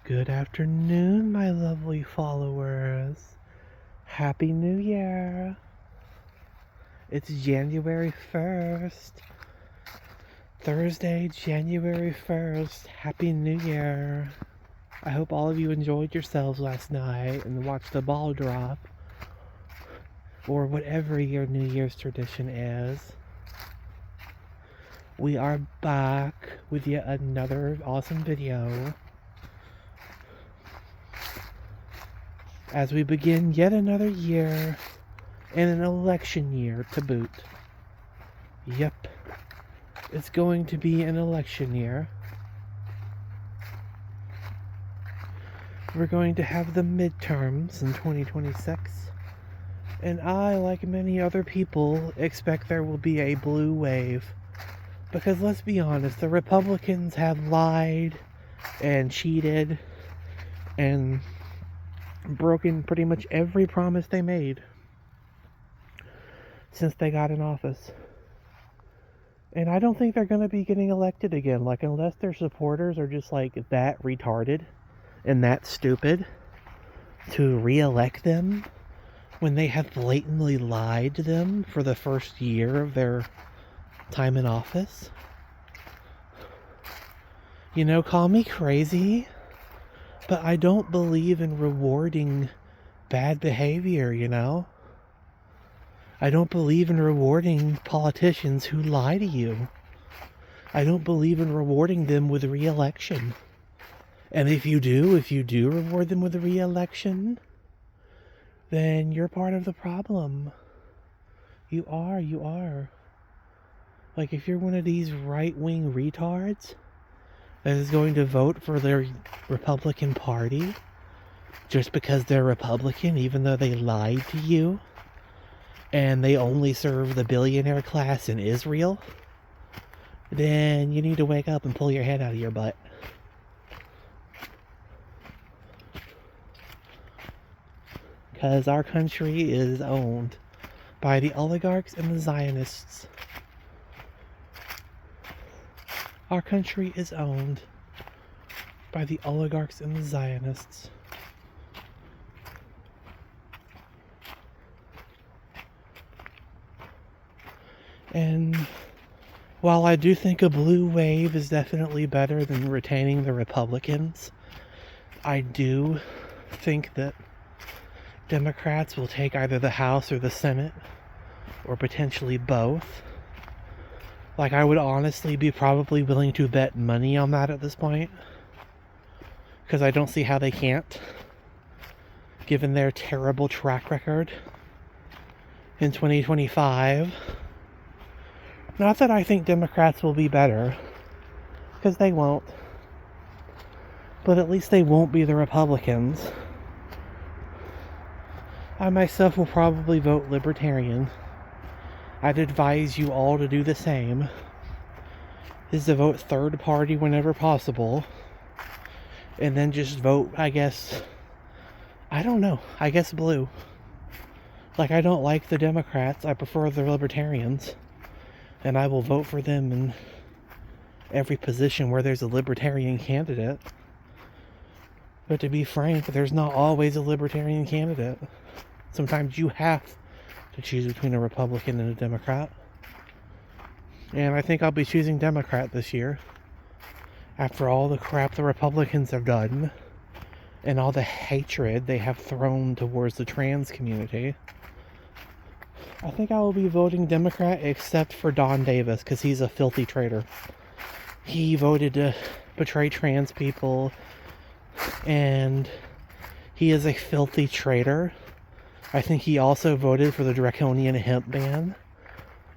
Good afternoon, my lovely followers. Happy New Year. It's January 1st. Thursday, January 1st. Happy New Year. I hope all of you enjoyed yourselves last night and watched the ball drop. Or whatever your New Year's tradition is. We are back with yet another awesome video. As we begin yet another year, and an election year to boot. Yep, it's going to be an election year. We're going to have the midterms in 2026, and I, like many other people, expect there will be a blue wave. Because let's be honest, the Republicans have lied and cheated and broken pretty much every promise they made since they got in office. And I don't think they're going to be getting elected again, like unless their supporters are just like that retarded and that stupid to re-elect them when they have blatantly lied to them for the first year of their time in office. You know, call me crazy, but I don't believe in rewarding bad behavior, you know? I don't believe in rewarding politicians who lie to you. I don't believe in rewarding them with re-election. And if you do reward them with a re-election, then you're part of the problem. You are. Like, if you're one of these right-wing retards that is going to vote for their Republican Party just because they're Republican, even though they lied to you, and they only serve the billionaire class in Israel, then you need to wake up and pull your head out of your butt. Because our country is owned by the oligarchs and the Zionists. Our country is owned by the oligarchs and the Zionists. And while I do think a blue wave is definitely better than retaining the Republicans, I do think that Democrats will take either the House or the Senate, or potentially both. Like, I would honestly be probably willing to bet money on that at this point, because I don't see how they can't, given their terrible track record in 2025. Not that I think Democrats will be better, because they won't. But at least they won't be the Republicans. I myself will probably vote Libertarian. I'd advise you all to do the same. Is to vote third party whenever possible. And then just vote, I guess blue. Like, I don't like the Democrats. I prefer the Libertarians. And I will vote for them in every position where there's a Libertarian candidate. But to be frank, there's not always a Libertarian candidate. Sometimes you have to choose between a Republican and a Democrat. And I think I'll be choosing Democrat this year. After all the crap the Republicans have done, and all the hatred they have thrown towards the trans community, I think I will be voting Democrat, except for Don Davis, because he's a filthy traitor. He voted to betray trans people, and he is a filthy traitor. I think he also voted for the draconian hemp ban,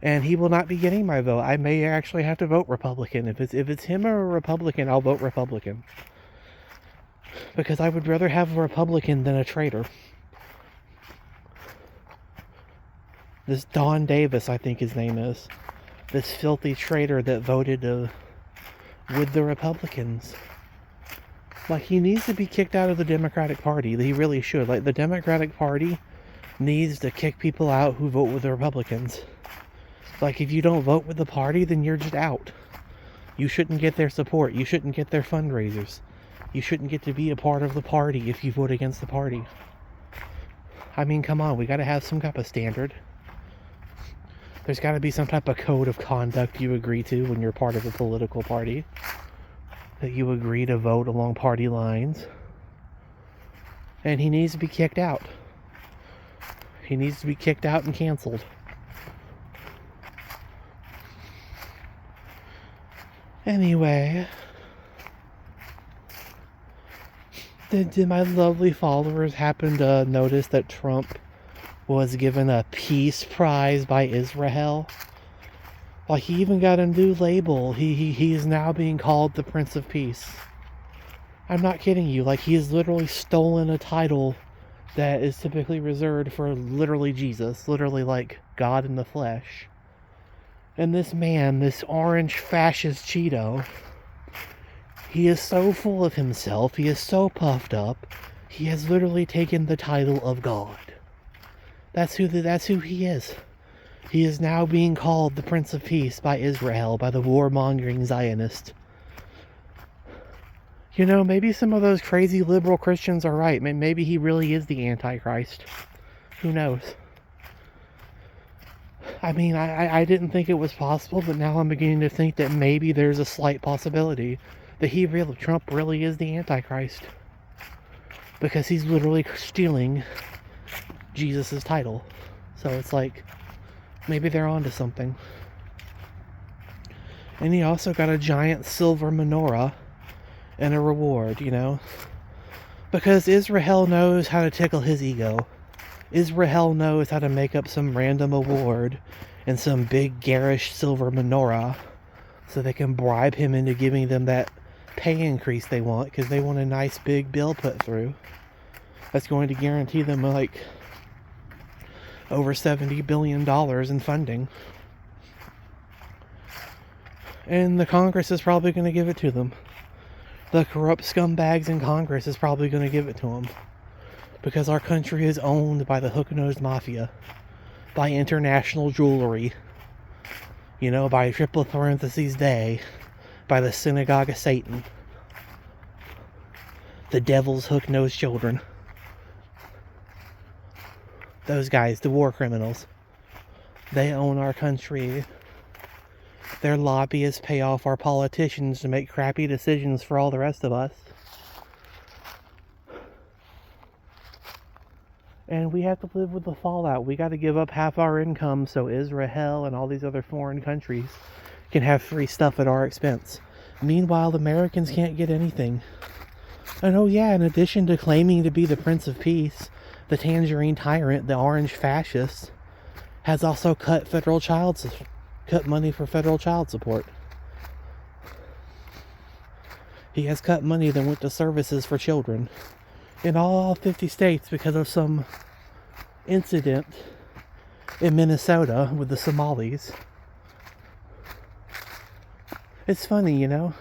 and he will not be getting my vote. I may actually have to vote Republican. If it's him or a Republican, I'll vote Republican, because I would rather have a Republican than a traitor. This Don Davis, I think his name is, this filthy traitor that voted with the Republicans. Like, he needs to be kicked out of the Democratic Party. He really should. Like, the Democratic Party needs to kick people out who vote with the Republicans. Like, if you don't vote with the party, then you're just out. You shouldn't get their support. You shouldn't get their fundraisers. You shouldn't get to be a part of the party if you vote against the party. I mean, come on, we gotta have some type of standard. There's gotta be some type of code of conduct you agree to when you're part of a political party. That you agree to vote along party lines. And he needs to be kicked out. He needs to be kicked out and canceled. Anyway, did my lovely followers happen to notice that Trump was given a peace prize by Israel? Like, he even got a new label. He is now being called the Prince of Peace. I'm not kidding you. Like, he has literally stolen a title that is typically reserved for literally Jesus. Literally, like, God in the flesh. And this man, this orange fascist Cheeto, he is so full of himself. He is so puffed up. He has literally taken the title of God. That's who he is. He is now being called the Prince of Peace by Israel, by the warmongering Zionist. You know, maybe some of those crazy liberal Christians are right. Maybe he really is the Antichrist. Who knows? I mean, I didn't think it was possible, but now I'm beginning to think that maybe there's a slight possibility that Trump really is the Antichrist. Because he's literally stealing Jesus' title. So it's like, maybe they're onto something. And he also got a giant silver menorah and a reward, you know? Because Israel knows how to tickle his ego. Israel knows how to make up some random award and some big garish silver menorah so they can bribe him into giving them that pay increase they want, because they want a nice big bill put through that's going to guarantee them like over $70 billion in funding. And the Congress is probably going to give it to them. The corrupt scumbags in Congress is probably going to give it to them. Because our country is owned by the hook-nosed mafia. By international jewelry. You know, by triple parentheses day. By the synagogue of Satan. The devil's hook-nosed children. Those guys, the war criminals. They own our country. Their lobbyists pay off our politicians to make crappy decisions for all the rest of us. And we have to live with the fallout. We got to give up half our income so Israel and all these other foreign countries can have free stuff at our expense. Meanwhile, Americans can't get anything. And oh yeah, in addition to claiming to be the Prince of Peace, the tangerine tyrant, the orange fascist, has also cut money for federal child support. He has cut money that went to services for children in all 50 states because of some incident in Minnesota with the Somalis. It's funny, you know?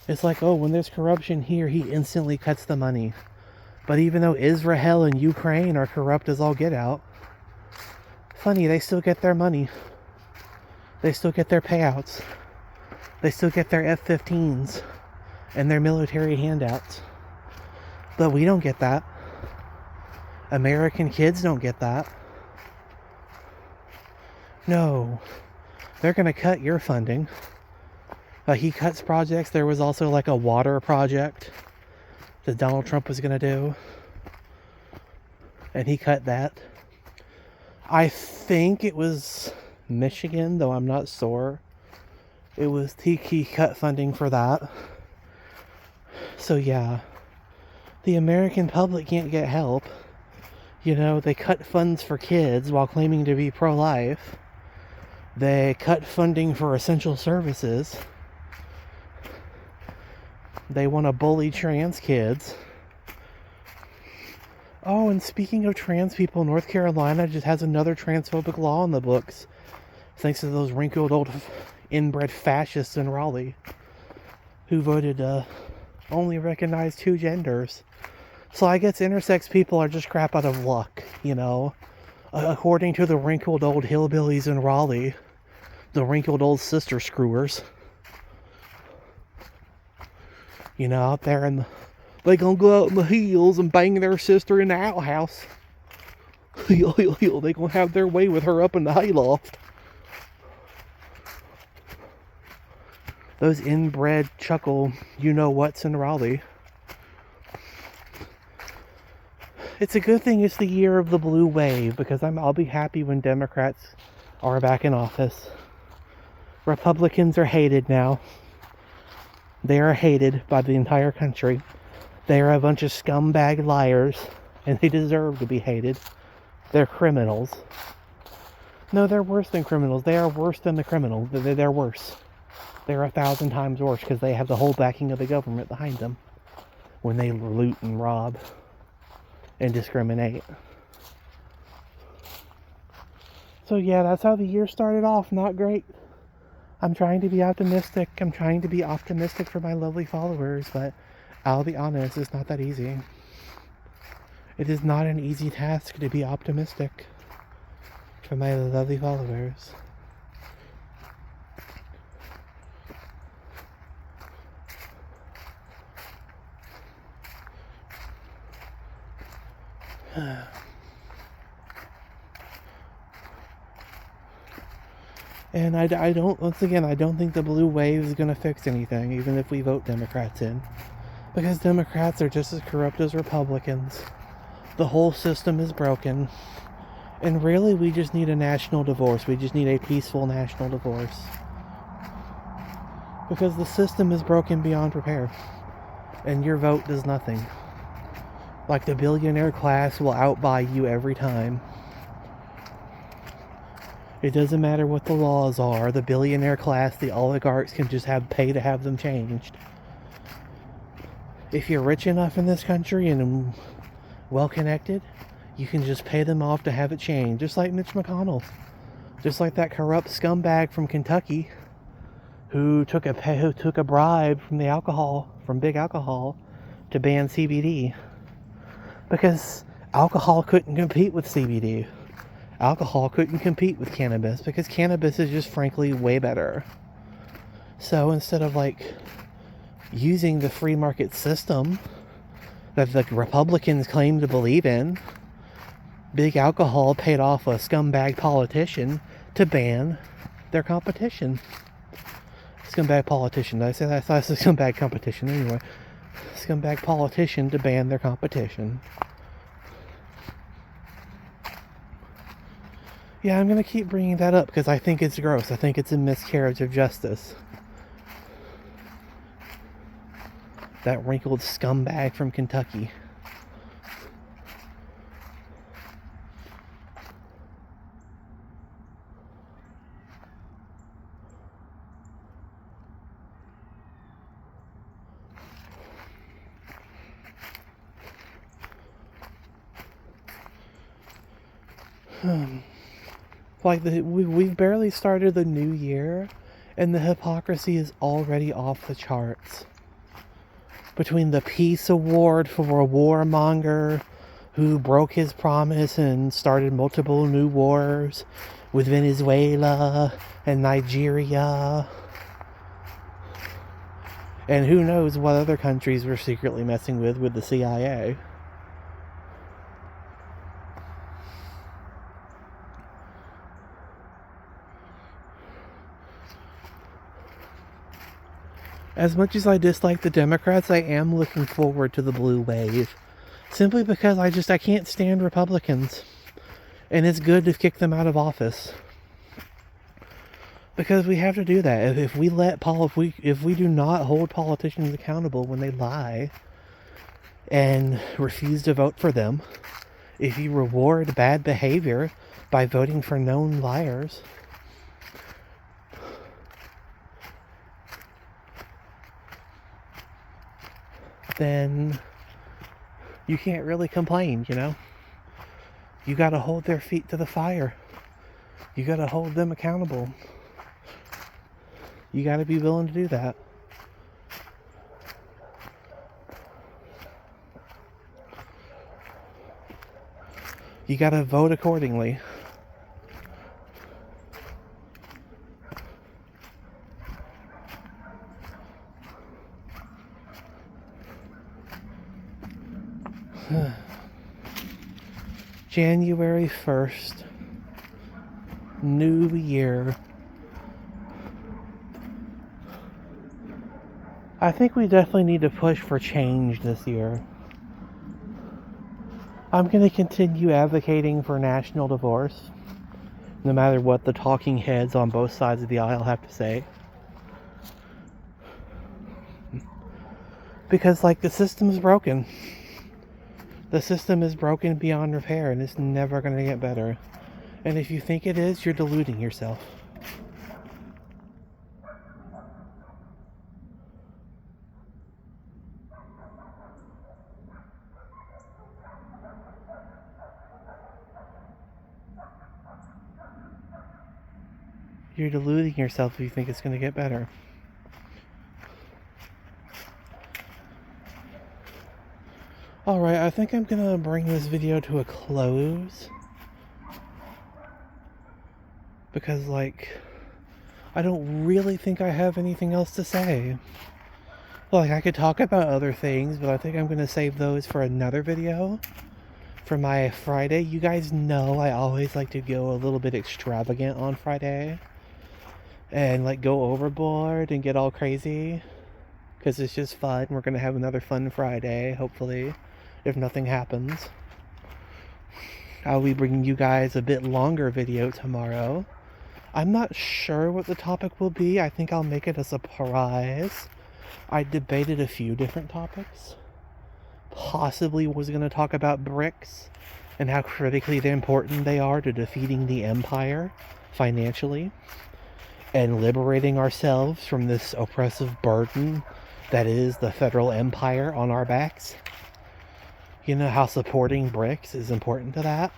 It's like, oh, when there's corruption here, he instantly cuts the money. But even though Israel and Ukraine are corrupt as all get out, funny, they still get their money. They still get their payouts. They still get their F-15s and their military handouts. But we don't get that. American kids don't get that. No. They're going to cut your funding. He cuts projects. There was also like a water project that Donald Trump was going to do. And he cut that. I think it was Michigan, though I'm not sure. He cut funding for that. So yeah. The American public can't get help. You know, they cut funds for kids while claiming to be pro-life. They cut funding for essential services. They want to bully trans kids. Oh, and speaking of trans people, North Carolina just has another transphobic law in the books. Thanks to those wrinkled old inbred fascists in Raleigh who voted only recognize 2 genders. So I guess intersex people are just crap out of luck, you know. According to the wrinkled old hillbillies in Raleigh, the wrinkled old sister screwers. You know, out there they gonna go out in the hills and bang their sister in the outhouse. They gonna have their way with her up in the hayloft. Those inbred chuckle you-know-whats in Raleigh. It's a good thing it's the year of the blue wave, because I'll be happy when Democrats are back in office. Republicans are hated now. They are hated by the entire country. They are a bunch of scumbag liars, and they deserve to be hated. They're criminals. No, they're worse than criminals. They are worse than the criminals. They're worse. They're 1,000 times worse because they have the whole backing of the government behind them when they loot and rob and discriminate. So yeah, that's how the year started off. Not great. I'm trying to be optimistic. I'm trying to be optimistic for my lovely followers, but I'll be honest, it's not that easy. It is not an easy task to be optimistic for my lovely followers. And I don't, once again, I don't think the blue wave is going to fix anything, even if we vote Democrats in. Because Democrats are just as corrupt as Republicans. The whole system is broken. And really, we just need a national divorce. We just need a peaceful national divorce. Because the system is broken beyond repair. And your vote does nothing. Like, the billionaire class will outbuy you every time. It doesn't matter what the laws are. The billionaire class, the oligarchs can just pay to have them changed. If you're rich enough in this country and well connected, you can just pay them off to have it changed. Just like Mitch McConnell. Just like that corrupt scumbag from Kentucky who took a bribe from Big Alcohol to ban CBD. Because alcohol couldn't compete with CBD. Alcohol couldn't compete with cannabis because cannabis is just frankly way better. So instead of using the free market system that the Republicans claim to believe in, Big Alcohol paid off a scumbag politician to ban their competition. Scumbag politician. Did I say that? I thought it was a scumbag competition. Anyway, scumbag politician to ban their competition. Yeah, I'm going to keep bringing that up because I think it's gross. I think it's a miscarriage of justice. That wrinkled scumbag from Kentucky. We've barely started the new year, and the hypocrisy is already off the charts. Between the peace award for a warmonger who broke his promise and started multiple new wars with Venezuela and Nigeria, and who knows what other countries we're secretly messing with the CIA. As much as I dislike the Democrats, I am looking forward to the blue wave. Simply because I can't stand Republicans. And it's good to kick them out of office. Because we have to do that. If we do not hold politicians accountable when they lie and refuse to vote for them, if you reward bad behavior by voting for known liars, then you can't really complain, you know? You gotta hold their feet to the fire. You gotta hold them accountable. You gotta be willing to do that. You gotta vote accordingly. January 1st, new year. I think we definitely need to push for change this year. I'm going to continue advocating for national divorce, no matter what the talking heads on both sides of the aisle have to say. Because, like, the system's broken. The system is broken beyond repair, and it's never going to get better. And if you think it is, you're deluding yourself. You're deluding yourself if you think it's going to get better. Alright, I think I'm going to bring this video to a close. Because, like, I don't really think I have anything else to say. Like, I could talk about other things, but I think I'm going to save those for another video. For my Friday. You guys know I always like to go a little bit extravagant on Friday. And, like, go overboard and get all crazy. Because it's just fun. We're going to have another fun Friday, hopefully. If nothing happens. I'll be bringing you guys a bit longer video tomorrow. I'm not sure what the topic will be. I think I'll make it a surprise. I debated a few different topics. Possibly was going to talk about BRICS and how critically important they are to defeating the empire financially and liberating ourselves from this oppressive burden that is the federal empire on our backs. You know how supporting BRICS is important to that.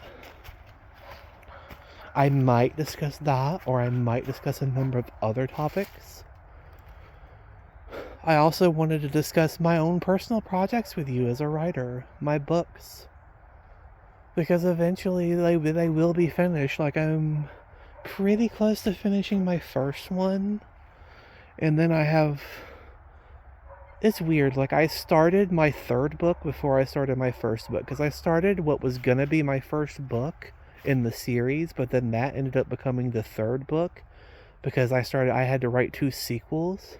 I might discuss that, or I might discuss a number of other topics. I also wanted to discuss my own personal projects with you as a writer, my books. Because eventually they will be finished. Like, I'm pretty close to finishing my first one. And then I have... It's weird, like, I started my third book before I started my first book. Because I started what was gonna be my first book in the series, but then that ended up becoming the third book. Because I had to write 2 sequels.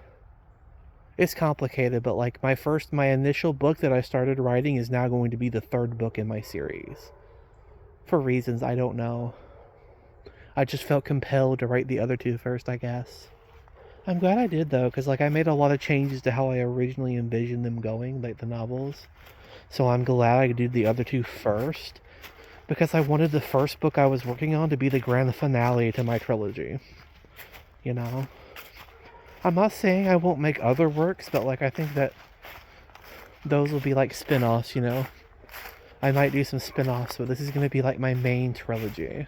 It's complicated, but like my initial book that I started writing is now going to be the third book in my series. For reasons I don't know. I just felt compelled to write the other 2 first, I guess. I'm glad I did, though, because like I made a lot of changes to how I originally envisioned them going, like the novels. So I'm glad I did the other 2 first, because I wanted the first book I was working on to be the grand finale to my trilogy. You know? I'm not saying I won't make other works, but like I think that those will be like spin-offs, you know? I might do some spin-offs, but this is going to be like my main trilogy.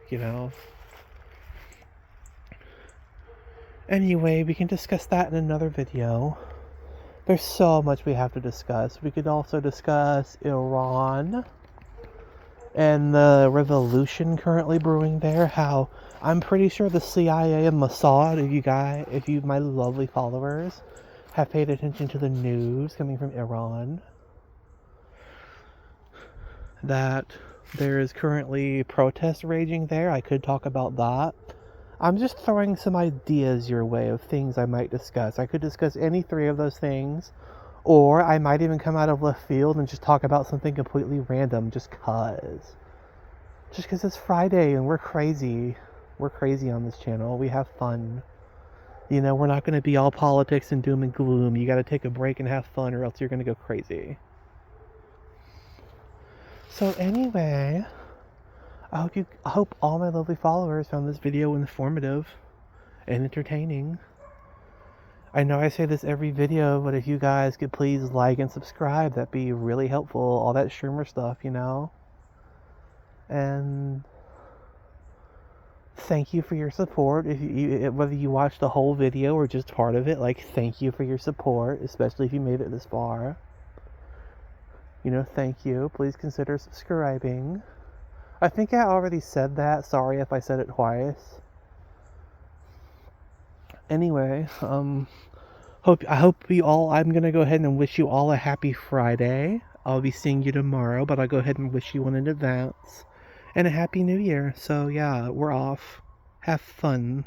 You know? Anyway, we can discuss that in another video. There's so much we have to discuss. We could also discuss Iran and the revolution currently brewing there. How I'm pretty sure the CIA and Mossad, if you, my lovely followers, have paid attention to the news coming from Iran, that there is currently protests raging there. I could talk about that. I'm just throwing some ideas your way of things I might discuss. I could discuss any 3 of those things, or I might even come out of left field and just talk about something completely random just cause it's Friday and we're crazy. We're crazy on this channel. We have fun. You know, we're not going to be all politics and doom and gloom. You got to take a break and have fun, or else you're going to go crazy. So anyway, I hope all my lovely followers found this video informative and entertaining. I know I say this every video, but if you guys could please like and subscribe, that'd be really helpful. All that streamer stuff, you know. And thank you for your support. Whether you watched the whole video or just part of it, like, thank you for your support, especially if you made it this far. You know, thank you. Please consider subscribing. I think I already said that. Sorry if I said it twice. Anyway, I'm gonna go ahead and wish you all a happy Friday. I'll be seeing you tomorrow, but I'll go ahead and wish you one in advance. And a Happy New Year. So, yeah, we're off. Have fun.